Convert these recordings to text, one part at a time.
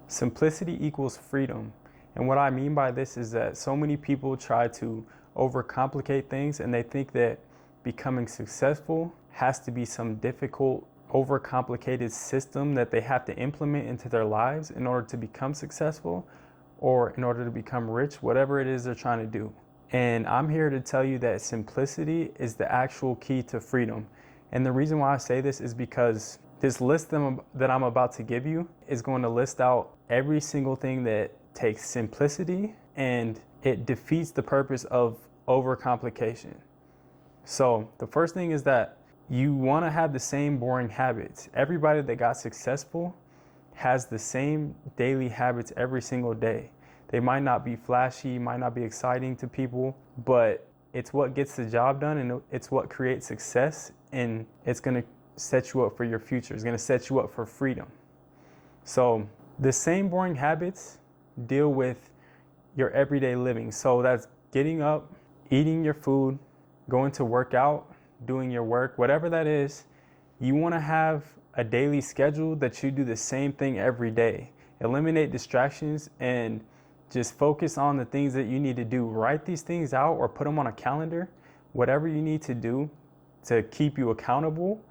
Simplicity equals freedom. And what I mean by this is that so many people try to overcomplicate things and they think that becoming successful has to be some difficult, overcomplicated system that they have to implement into their lives in order to become successful or in order to become rich, whatever it is they're trying to do. And I'm here to tell you that simplicity is the actual key to freedom. And the reason why I say this is because this list that I'm about to give you is going to list out every single thing that takes simplicity and it defeats the purpose of overcomplication. So the first thing is that you want to have the same boring habits. Everybody that got successful has the same daily habits every single day. They might not be flashy, might not be exciting to people, but it's what gets the job done and it's what creates success, and it's going to set you up for your future. It's going to set you up for freedom. So the same boring habits deal with your everyday living. So that's getting up, eating your food, going to work out, doing your work, whatever that is. You want to have a daily schedule that you do the same thing every day. Eliminate distractions and just focus on the things that you need to do. Write these things out or put them on a calendar, whatever you need to do to keep you accountable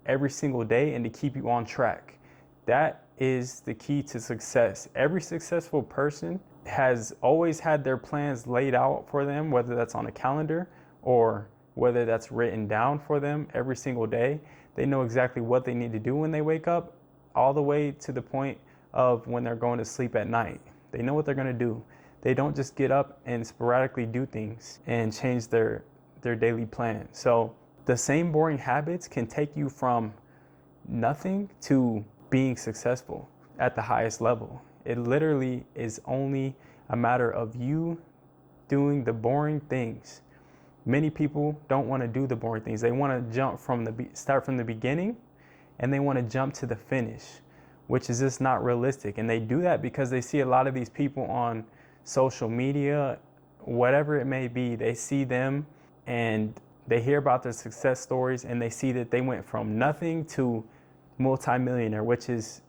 every single day and to keep you on track. That is the key to success. Every successful person has always had their plans laid out for them, whether that's on a calendar or whether that's written down for them every single day. They know exactly what they need to do when they wake up, all the way to the point of when they're going to sleep at night. They know what they're going to do. They don't just get up and sporadically do things and change their daily plan. So the same boring habits can take you from nothing to being successful at the highest level. It literally is only a matter of you doing the boring things. Many people don't want to do the boring things. They want to jump start from the beginning and they want to jump to the finish, which is just not realistic. And they do that because they see a lot of these people on social media, whatever it may be. They see them and they hear about their success stories and they see that they went from nothing to multimillionaire, which is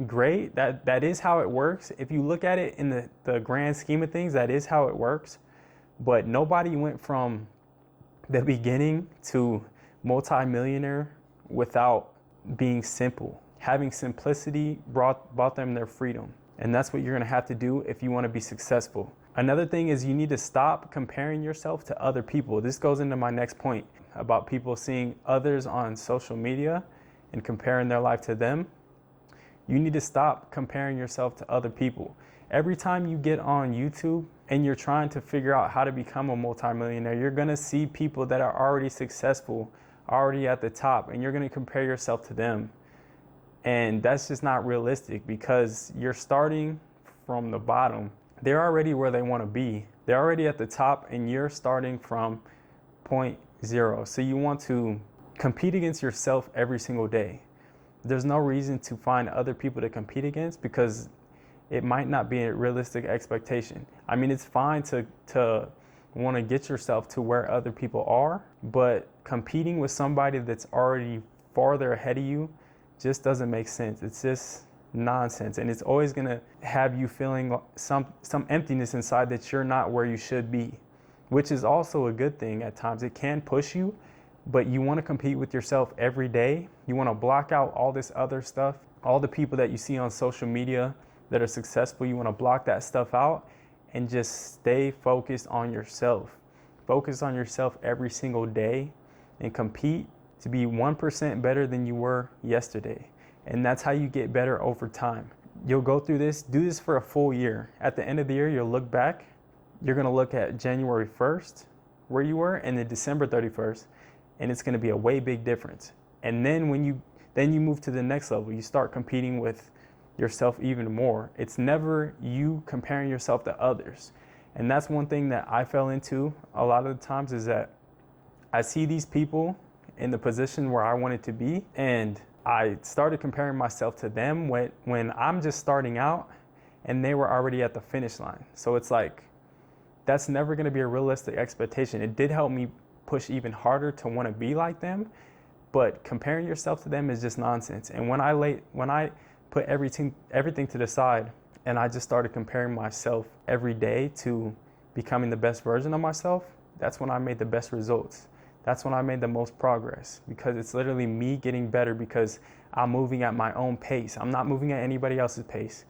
great. That is how it works. If you look at it in the grand scheme of things, that is how it works. But nobody went from the beginning to multimillionaire without being simple. Having simplicity brought them their freedom. And that's what you're going to have to do if you want to be successful. Another thing is you need to stop comparing yourself to other people. This goes into my next point about people seeing others on social media and comparing their life to them. You need to stop comparing yourself to other people. Every time you get on YouTube and you're trying to figure out how to become a multimillionaire, you're going to see people that are already successful, already at the top, and you're going to compare yourself to them. And that's just not realistic because you're starting from the bottom. They're already where they want to be. They're already at the top and you're starting from point zero. So you want to compete against yourself every single day. There's no reason to find other people to compete against because it might not be a realistic expectation. I mean, it's fine to want to get yourself to where other people are, but competing with somebody that's already farther ahead of you just doesn't make sense. It's just nonsense, and it's always going to have you feeling some emptiness inside that you're not where you should be, which is also a good thing at times. It can push you, but you want to compete with yourself every day. You want to block out all this other stuff, all the people that you see on social media that are successful. You want to block that stuff out and just stay focused on yourself. Focus on yourself every single day and compete to be 1% better than you were yesterday. And that's how you get better over time. You'll go through this, do this for a full year. At the end of the year, you'll look back. You're going to look at January 1st, where you were, and then December 31st, and it's going to be a way big difference. And then when you move to the next level, you start competing with yourself even more. It's never you comparing yourself to others. And that's one thing that I fell into a lot of the times is that I see these people in the position where I wanted to be, and I started comparing myself to them when I'm just starting out and they were already at the finish line. So it's like, that's never going to be a realistic expectation. It did help me push even harder to want to be like them, but comparing yourself to them is just nonsense. And when I put everything to the side, and I just started comparing myself every day to becoming the best version of myself, that's when I made the best results. That's when I made the most progress, because it's literally me getting better because I'm moving at my own pace. I'm not moving at anybody else's pace.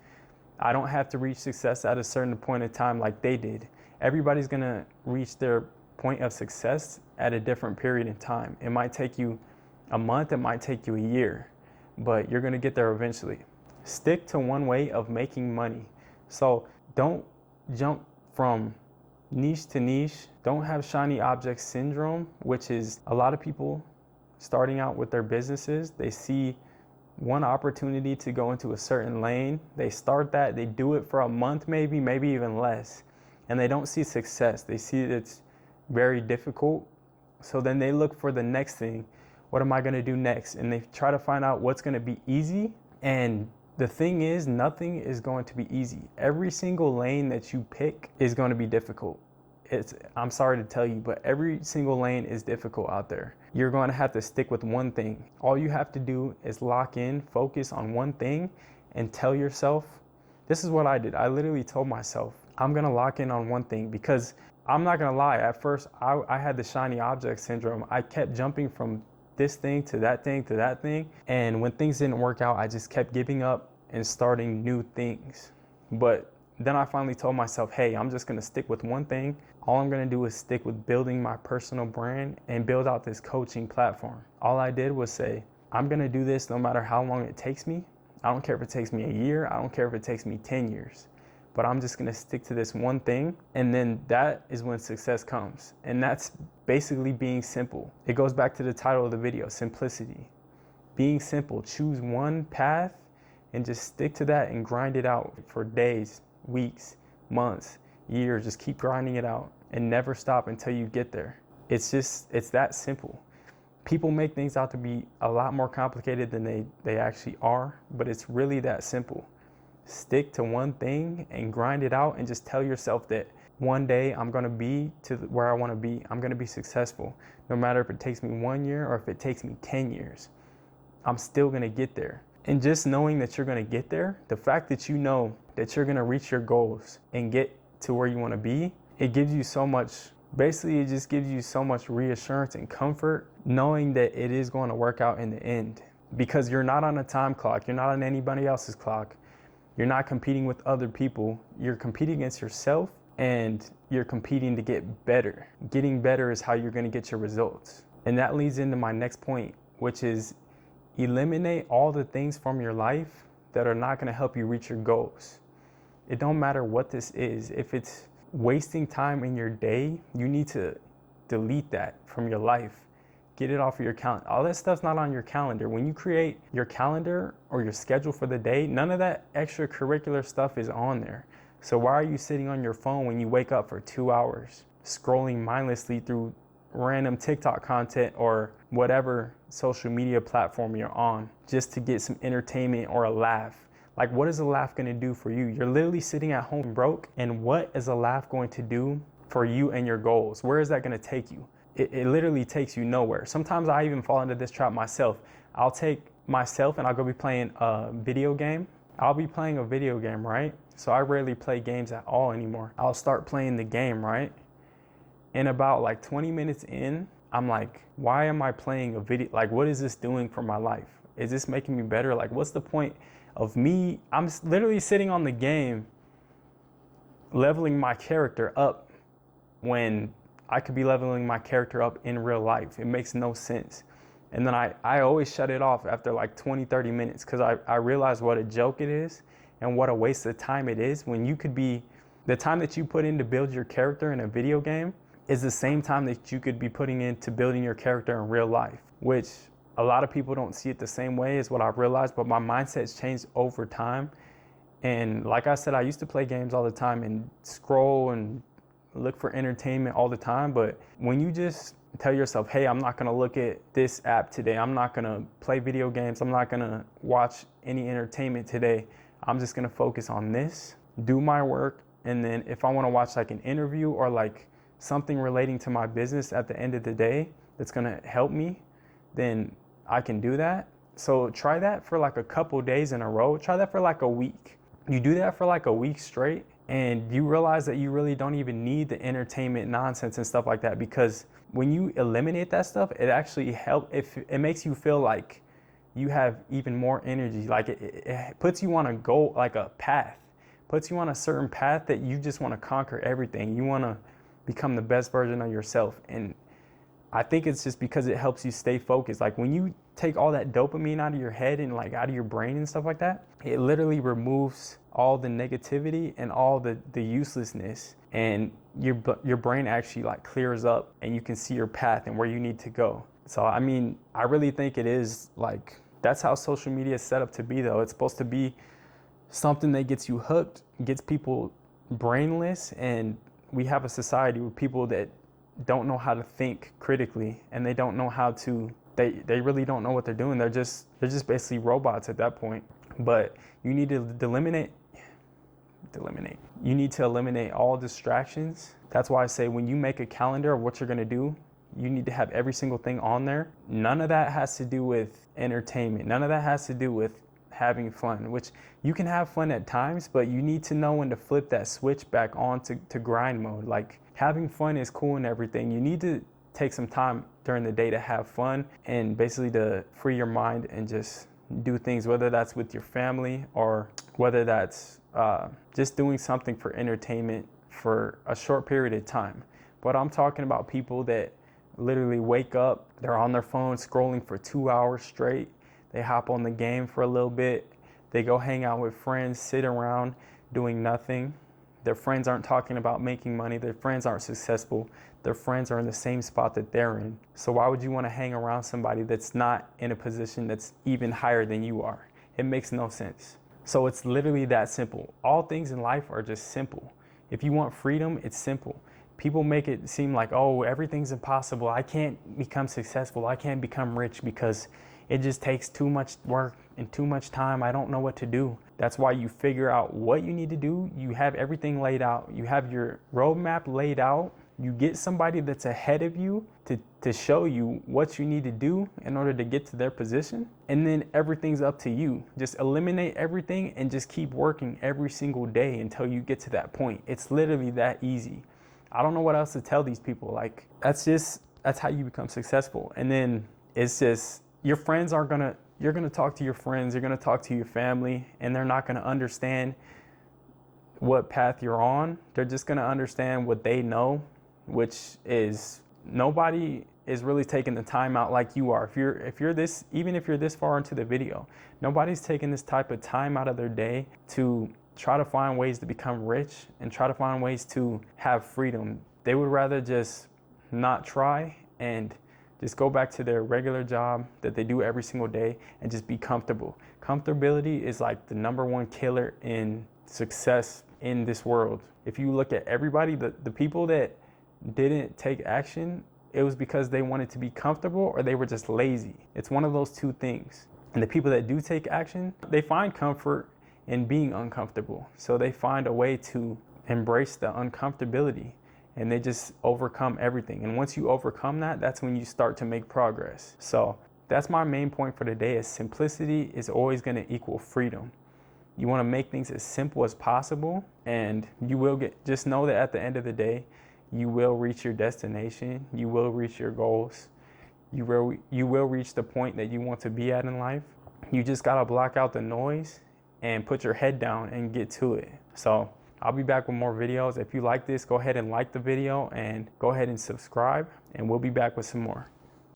I don't have to reach success at a certain point in time like they did. Everybody's gonna reach their point of success at a different period in time. It might take you a month, it might take you a year, but you're gonna get there eventually. Stick to one way of making money. So don't jump from niche to niche. Don't have shiny object syndrome, which is a lot of people starting out with their businesses. They see one opportunity to go into a certain lane. They start that, they do it for a month, maybe even less, and they don't see success. They see it's very difficult. So then they look for the next thing. What am I going to do next? And they try to find out what's going to be easy. And the thing is, nothing is going to be easy. Every single lane that you pick is going to be difficult. I'm sorry to tell you, but every single lane is difficult out there. You're going to have to stick with one thing. All you have to do is lock in, focus on one thing, and tell yourself, this is what I did. I literally told myself, I'm going to lock in on one thing, because I'm not going to lie. At first, I had the shiny object syndrome. I kept jumping from this thing to that thing to that thing. And when things didn't work out, I just kept giving up and starting new things. But then I finally told myself, hey, I'm just going to stick with one thing. All I'm going to do is stick with building my personal brand and build out this coaching platform. All I did was say, I'm going to do this no matter how long it takes me. I don't care if it takes me a year. I don't care if it takes me 10 years. But I'm just going to stick to this one thing. And then that is when success comes. And that's basically being simple. It goes back to the title of the video, simplicity. Being simple. Choose one path and just stick to that and grind it out for days, weeks, months, years. Just keep grinding it out and never stop until you get there. It's that simple. People make things out to be a lot more complicated than they actually are, but it's really that simple. Stick to one thing and grind it out, and just tell yourself that one day I'm going to be to where I want to be. I'm going to be successful. No matter if it takes me 1 year or if it takes me 10 years, I'm still going to get there. And just knowing that you're going to get there, the fact that you know that you're going to reach your goals and get to where you want to be, it gives you so much, basically it just gives you so much reassurance and comfort knowing that it is going to work out in the end, because you're not on a time clock. You're not on anybody else's clock. You're not competing with other people. You're competing against yourself, and you're competing to get better. Getting better is how you're going to get your results. And that leads into my next point, which is eliminate all the things from your life that are not going to help you reach your goals. It don't matter what this is. If it's wasting time in your day, you need to delete that from your life. Get it off of your calendar. All that stuff's not on your calendar. When you create your calendar or your schedule for the day, none of that extracurricular stuff is on there. So why are you sitting on your phone when you wake up for 2 hours, scrolling mindlessly through random TikTok content or whatever social media platform you're on, just to get some entertainment or a laugh? Like, what is a laugh going to do for you? You're literally sitting at home broke, and what is a laugh going to do for you and your goals? Where is that going to take you? It literally takes you nowhere. Sometimes I even fall into this trap myself. I'll take myself and I'll go be playing a video game. I'll be playing a video game, right? So I rarely play games at all anymore. I'll start playing the game, right? And about like 20 minutes in, I'm like, why am I playing a video? Like, what is this doing for my life? Is this making me better? Like, what's the point of me? I'm literally sitting on the game, leveling my character up when I could be leveling my character up in real life. It makes no sense. And then I always shut it off after like 20, 30 minutes, because I realize what a joke it is and what a waste of time it is, when you could be, the time that you put in to build your character in a video game is the same time that you could be putting into building your character in real life, which a lot of people don't see it the same way as what I've realized, but my mindset's changed over time. And like I said, I used to play games all the time and scroll and look for entertainment all the time. But when you just tell yourself, hey, I'm not gonna look at this app today, I'm not gonna play video games, I'm not gonna watch any entertainment today, I'm just gonna focus on this, do my work, and then if I wanna watch like an interview or like something relating to my business at the end of the day that's gonna help me, then I can do that. So try that for like a couple days in a row. Try that for like a week. You do that for like a week straight, and you realize that you really don't even need the entertainment nonsense and stuff like that, because when you eliminate that stuff, it actually it makes you feel like you have even more energy. Like it puts you on a goal, like a path, puts you on a certain path that you just want to conquer everything. You want to become the best version of yourself. And I think it's just because it helps you stay focused. Like when you take all that dopamine out of your head and like out of your brain and stuff like that, it literally removes all the negativity and all the uselessness, and your brain actually like clears up, and you can see your path and where you need to go. So I mean, I really think it is like, that's how social media is set up to be though. It's supposed to be something that gets you hooked, gets people brainless, and we have a society with people that don't know how to think critically, and they don't know how to, they really don't know what they're doing. They're just basically robots at that point. But you need to eliminate all distractions. That's why I say when you make a calendar of what you're gonna do, you need to have every single thing on there. None of that has to do with entertainment. None of that has to do with having fun, which you can have fun at times, but you need to know when to flip that switch back on to grind mode. Like, having fun is cool and everything. You need to take some time during the day to have fun and basically to free your mind and just do things, whether that's with your family or whether that's just doing something for entertainment for a short period of time. But I'm talking about people that literally wake up, they're on their phone scrolling for 2 hours straight. They hop on the game for a little bit. They go hang out with friends, sit around doing nothing. Their friends aren't talking about making money. Their friends aren't successful. Their friends are in the same spot that they're in. So why would you want to hang around somebody that's not in a position that's even higher than you are? It makes no sense. So it's literally that simple. All things in life are just simple. If you want freedom, it's simple. People make it seem like, oh, everything's impossible. I can't become successful. I can't become rich because it just takes too much work and too much time. I don't know what to do. That's why you figure out what you need to do. You have everything laid out. You have your roadmap laid out. You get somebody that's ahead of you to show you what you need to do in order to get to their position. And then everything's up to you. Just eliminate everything and just keep working every single day until you get to that point. It's literally that easy. I don't know what else to tell these people. Like, that's how you become successful. And then it's just, your friends you're gonna talk to your friends, you're gonna talk to your family, and they're not gonna understand what path you're on. They're just gonna understand what they know, which is nobody is really taking the time out like you are. If you're this far into the video, nobody's taking this type of time out of their day to try to find ways to become rich and try to find ways to have freedom. They would rather just not try and just go back to their regular job that they do every single day and just be comfortable. Comfortability is like the #1 killer in success in this world. If you look at everybody, the people that didn't take action, it was because they wanted to be comfortable or they were just lazy. It's one of those two things. And the people that do take action, they find comfort in being uncomfortable. So they find a way to embrace the uncomfortability, and they just overcome everything. And once you overcome that, that's when you start to make progress. So that's my main point for today, is simplicity is always gonna equal freedom. You wanna make things as simple as possible, and you will just know that at the end of the day, you will reach your destination, you will reach your goals, you will reach the point that you want to be at in life. You just gotta block out the noise and put your head down and get to it. So I'll be back with more videos. If you like this, go ahead and like the video and go ahead and subscribe, and we'll be back with some more.